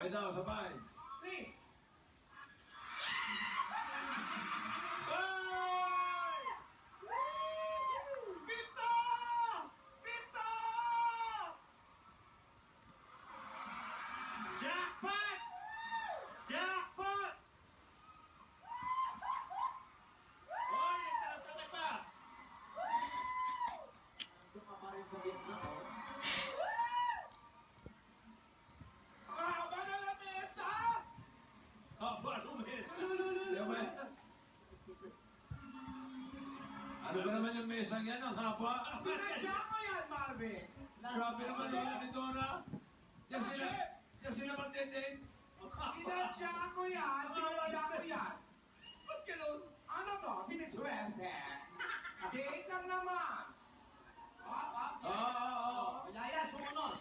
Ay daw, sabay. 3. Pito! Pito! Jackpot! Jackpot! Hoy, ito ba? Ito ka pa rin sa gitna, oh. Haba na ng mesa! Haba ng mesa! Ano ba naman yung mesang yan? Ang haba. Sinadya ko yan, Marvin. Grabe naman yun ni Dora. Yan sila magtitid. Sinadya ko yan. Sinadya ko yan. Ba't ganun? Ano to? Siniswerte. Date lang naman. Malaya, sumunod.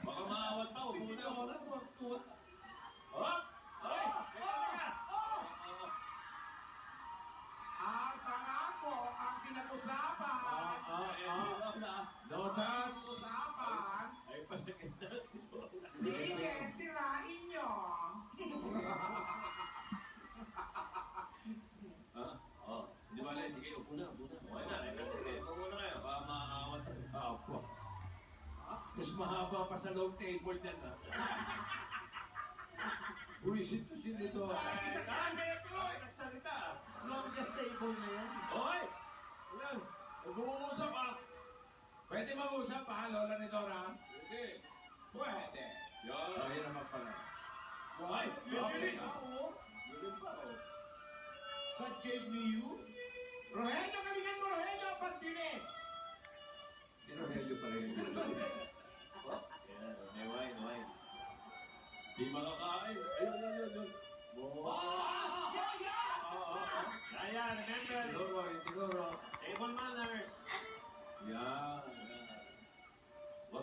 Baka maawat pa, upo na. Sinora, tuwag-tuwag. Hop! Hoy! Ang pangako, ang pinag-usapan. Notas. Usapan. Ay, pasakit na siguro. Sige, sirain nyo. Di ba, Le? Sige, upo na. Okay na, sige. Upo muna kayo. Baka maawat. Apo. Mas mahaba pa sa long table yan, ha? Buisit to siya dito. Nagsalita. Longest table na yan. Hoy! Ilan? Nag-uusap ah. Pwede mag-usap, ha, Lola ni Dora? Sige. Pwede. Yan. Ay, naman pala. Ay, Okay. Yun pa oh. God gave me you? Rogelio, galingan mo, Rogelio, pagdinig. Si Rogelio pa rin. Yan, may wine. Di makakain. Ayun. Ayan, remember. Siguro, siguro. Table manners. Yan.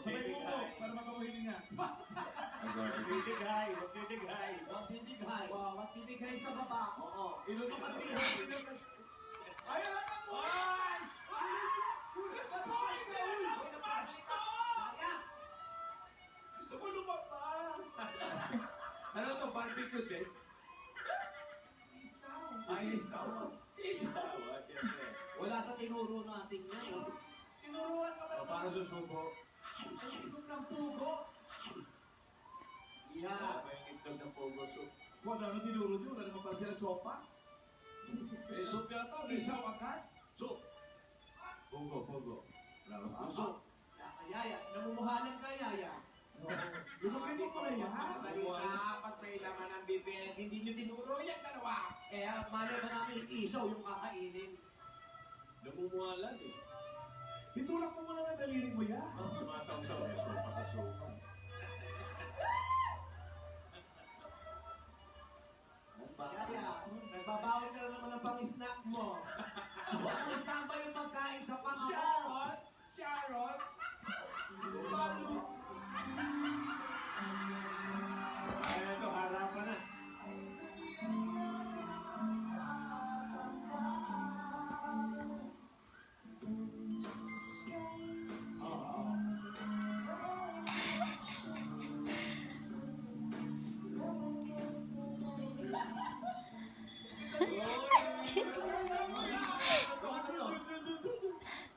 Sabay mo, para makamuhiling nga. Huwag titighay. Huwag titighay. Huwag titighay sa baba. Oo. Ilunok ang tighay. Ay, Gusto ko lumabas. Ano to, barbecue din? Ay, isaw. Isawa, siyempre. wala sa tinuro natin yan. Tinuruan ka O, para susubo. Ang inom ng pugo. Yeah. May itlog ng pogo soup. Wala na tinuro nyo, wala naman pala sila sopas. Eh, soup yata. Isaw agad. Soup. Pogo. Laro Ah, puso. Yaya, namumuhalan ka, Yaya. Lumagay mo pala yan. Salita, pag may laman ng bibig, hindi nyo tinuro yan, dalawa. Kaya malay ba namin isaw yung kakainin. Namumuhalan eh. Itulak mo muna ng daliri mo yan. Sumasawsaw yung soup sa soup. Yaya, nagbabaon ka na naman ng pang-snack mo. Huwag mo tambay yung pagkain sa pangako. Sharon! Lalo! Ayan ito, harapan na.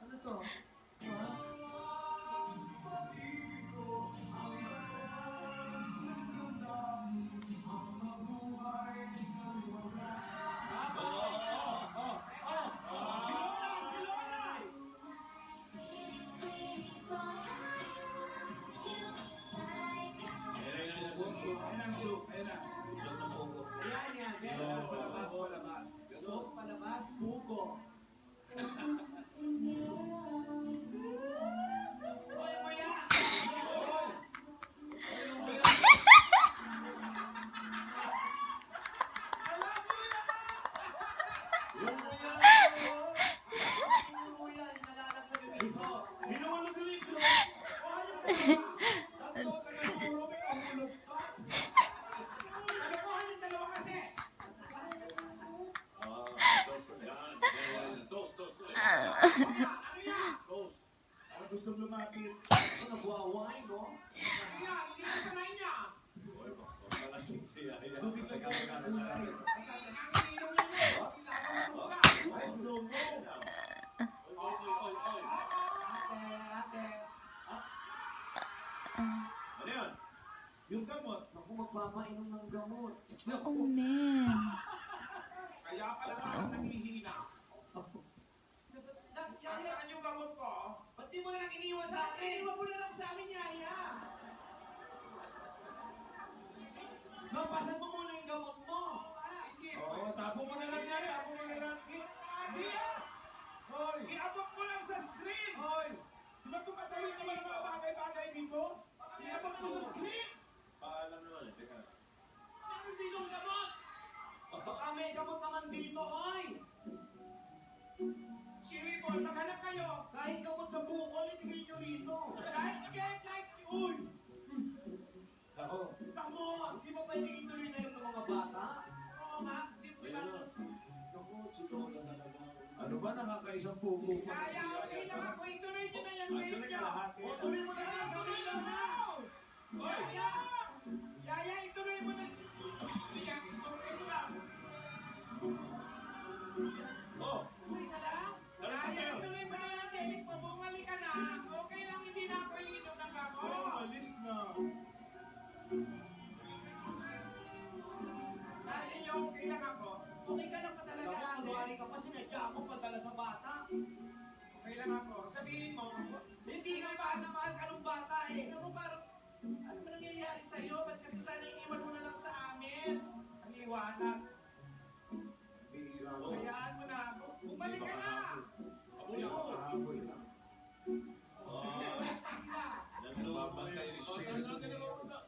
Ano to? Ayan ang soup. Ayan na. Ayan yan. Ayan, palabas. Ganun, palabas, buko. Hoy, kuya! Puro yan, nalalaglag yung ito. Hinulog yung ito. Tatlo, taga-puro, may kahulog pa. Nagakuhan yung dalawa kasi. Toast. Kuya, ano yan? Toast. Gusto lumapit. Nagwawine, no? Kaya, hindi na sanay niya. Papalasing siya. Tubig lang kami Ang ininom niya mo. Kinakamatog ka. Ay, slow mo. Ate. Ano yun? Yung gamot. Naku, magpapainom ng gamot. Oh, man. Kaya pala parang nanghihina. Nasaan yung gamot ko? Ba't di mo na lang iniwan sa akin? Iniwan mo na lang sa amin, Yaya. Lampasan mo muna yung gamot mo. Hindi. Oo, tapo mo na lang yan. Tapo mo na lang. Hindi. Hoy! Iabot mo lang sa screen. Hoy! Di ba tumatawid naman ang mga bagay-bagay dito? Iabot mo sa screen. Paalam naman eh. Teka. Meron dito ang gamot. Baka may gamot naman dito, oy. Siri Paul, maghanap kayo. Kahit gamot sa bukol, ibigay nyo rito. Lightscape, lightscape. Uy! Ako. Tamo! Di ba pwede ituloy na yung mga bata? Oo nga. Di ba? Naku, si Lola talaga. Ano ba, nakakaisang pugo pa. Kaya, okay na ako. Ituloy nyo na yung Ah, game tuloy nyo. ka lahat. O, tuloy mo na lang. Tuloy mo na. Yaya! Yaya, ituloy mo na. Sige, ituloy mo na. Oh! Tuloy na lang. Yaya, ituloy mo na yung game mo. Bumalik ka na. Okay lang, hindi na ako iinom ng gamot. Alis na. Sa inyo, okay lang ako. Okay ka lang pa talaga, ate. Kunwari ka pa, sinadya mo padala sa bata. Okay lang ako. Sabihin mo, hindi nga mahal ka ng bata eh. Ano parang, ano ba nangyayari sa'yo? Ba't kasi sana iniwan mo na lang sa amin? Ang iwanan. Hayaan mo na ako. Bumalik ka na! Abol ako. Habol lang. Oh! Bumalik pa sila. Nagbabantay yung espiritu niya.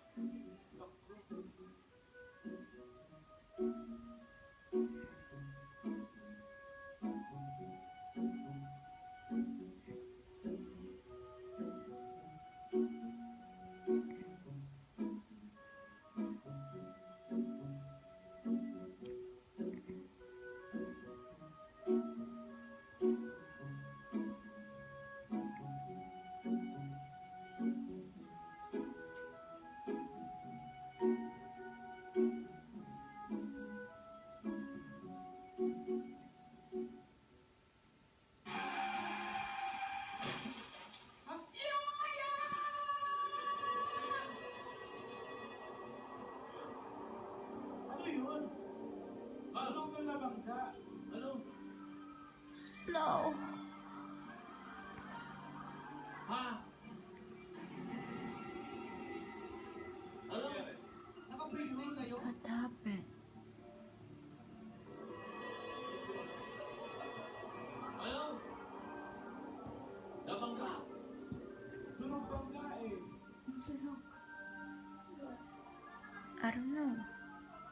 Ano yun? Ano ka labang ka? Ano? No.